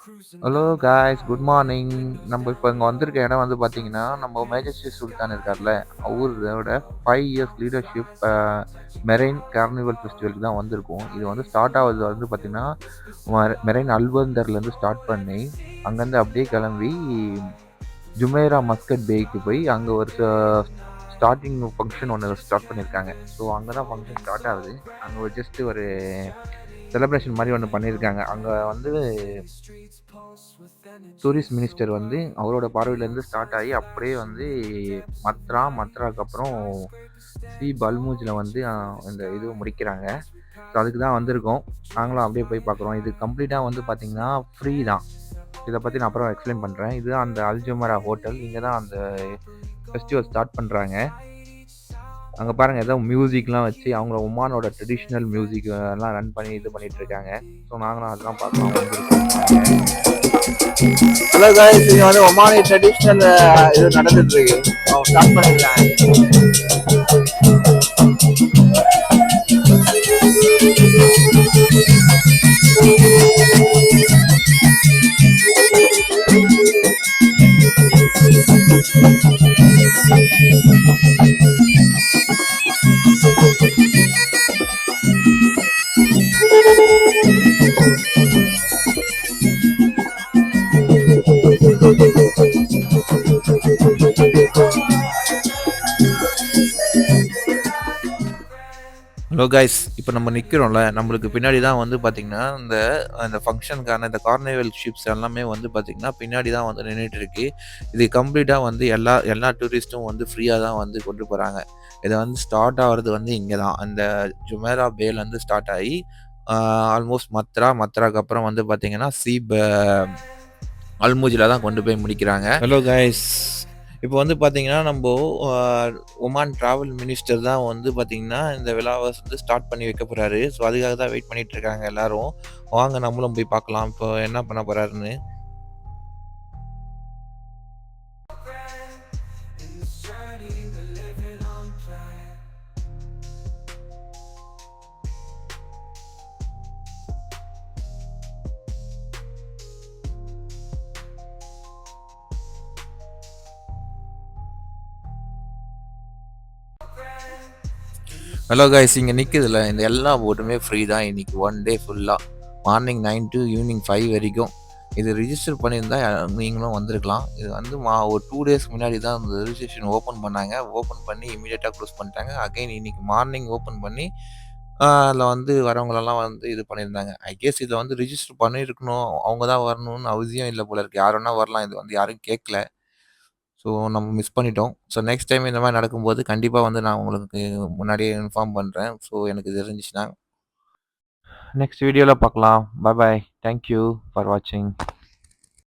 Hello guys, good morning. நம்ம இப்போ இங்கே வந்திருக்க இடம் வந்து பார்த்தீங்கன்னா, நம்ம மேஜஸ்டி சுல்தான் இருக்கார்ல, அவரோட 5 இயர்ஸ் லீடர்ஷிப் மெரைன் கார்னிவல் ஃபெஸ்டிவலுக்கு தான் வந்திருக்கோம். இது வந்து ஸ்டார்ட் ஆகுது வந்து பார்த்தீங்கன்னா, மெரைன் அல்பந்தர்லேருந்து ஸ்டார்ட் பண்ணி அங்கேருந்து அப்படியே கிளம்பி ஜுமைரா மஸ்கட் பேக்கு போய் அங்கே ஒரு ஸ்டார்டிங் ஃபங்க்ஷன் ஒன்று ஸ்டார்ட் பண்ணியிருக்காங்க. ஸோ அங்கே தான் ஃபங்க்ஷன் ஸ்டார்ட் ஆகுது. அங்கே ஒரு ஜஸ்ட்டு ஒரு செலிப்ரேஷன் மாதிரி ஒன்று பண்ணியிருக்காங்க. அங்கே வந்து டூரிஸ்ட் மினிஸ்டர் வந்து அவரோட பார்வையிலேருந்து ஸ்டார்ட் ஆகி அப்படியே வந்து மத்ராக்கு அப்புறம் பல்மூஜில் வந்து இந்த இது முடிக்கிறாங்க. ஸோ அதுக்கு தான் வந்திருக்கோம். நாங்களும் அப்படியே போய் பார்க்குறோம். இது கம்ப்ளீட்டாக வந்து பார்த்திங்கன்னா ஃப்ரீ தான். இதை பற்றி நான் அப்புறம் எக்ஸ்பிளைன் பண்ணுறேன். இதுதான் அந்த அல்ஜுமரா ஹோட்டல். இங்கே தான் அந்த ஃபெஸ்டிவல் ஸ்டார்ட் பண்ணுறாங்க. அங்கே பாருங்கள், ஏதோ மியூசிக்லாம் வச்சு அவங்க ஒமானோட ட்ரெடிஷ்னல் மியூசிக் எல்லாம் ரன் பண்ணி இது பண்ணிட்டு இருக்காங்க. ஸோ நாங்களும் அதெல்லாம் பார்க்கலாம் வந்திருக்கோம். ஹலோ காய்ஸ், இங்கே வந்து ஒமானி ட்ரெடிஷ்னல் இது நடந்துட்டு இருக்கு. அவங்க ஸ்டார்ட் பண்ணிருக்காங்க. ஹலோ கைஸ், இப்போ நம்ம நிற்கிறோம்ல, நம்மளுக்கு பின்னாடி தான் வந்து பார்த்திங்கன்னா அந்த ஃபங்க்ஷனுக்கான இந்த கார்னிவல் ஷிப்ஸ் எல்லாமே வந்து பார்த்திங்கன்னா பின்னாடி தான் வந்து நின்றுட்டு இருக்கு. இது கம்ப்ளீட்டாக வந்து எல்லா டூரிஸ்ட்டும் வந்து ஃப்ரீயாக தான் வந்து கொண்டு போகிறாங்க. இதை வந்து ஸ்டார்ட் ஆகிறது வந்து இங்கே தான் அந்த ஜுமேரா பேலேருந்து ஸ்டார்ட் ஆகி ஆல்மோஸ்ட் மத்ராக்கு அப்புறம் வந்து பார்த்திங்கன்னா அல்மூஜில் தான் கொண்டு போய் முடிக்கிறாங்க. ஹலோ கைஸ், இப்போ வந்து பார்த்தீங்கன்னா நம்ம ஒமான் ட்ராவல் மினிஸ்டர் தான் வந்து பார்த்தீங்கன்னா இந்த விழாவை வந்து ஸ்டார்ட் பண்ணி வைக்க போகிறாரு. ஸோ அதுக்காக தான் வெயிட் பண்ணிட்டு இருக்காங்க எல்லாரும். வாங்க நம்மளும் போய் பார்க்கலாம் இப்போ என்ன பண்ண போகிறாருன்னு. ஹலோ கைஸ், இங்கே நிற்குதுல இந்த எல்லா போட்டுமே ஃப்ரீ தான் இன்றைக்கி 1 டே ஃபுல்லாக. மார்னிங் 9 to ஈவினிங் 5 வரைக்கும். இது ரிஜிஸ்டர் பண்ணியிருந்தால் நீங்களும் வந்திருக்கலாம். இது வந்து ஒரு 2 டேஸ்க்கு முன்னாடி தான் அந்த ரிஜிஸ்ட்ரேஷன் ஓப்பன் பண்ணாங்க. ஓப்பன் பண்ணி இமீடியட்டாக க்ளோஸ் பண்ணிட்டாங்க. அகைன் இன்றைக்கி மார்னிங் ஓப்பன் பண்ணி அதில் வந்து வரவங்களெல்லாம் வந்து இது பண்ணியிருந்தாங்க. ஐ கெஸ் இதில் வந்து ரிஜிஸ்டர் பண்ணியிருக்கணும், அவங்க தான் வரணும்னு அவசியம் இல்லை போல இருக்குது. யார் வேணா வரலாம். இது வந்து யாரும் கேட்கல. ஸோ நம்ம மிஸ் பண்ணிட்டோம். ஸோ நெக்ஸ்ட் டைம் இந்த மாதிரி நடக்கும்போது கண்டிப்பாக வந்து நான் உங்களுக்கு முன்னாடியே இன்ஃபார்ம் பண்ணுறேன். ஸோ எனக்கு தெரிஞ்சிச்சுன்னா நெக்ஸ்ட் வீடியோவில் பார்க்கலாம். பாய் பாய். தேங்க்யூ ஃபார் வாட்சிங்.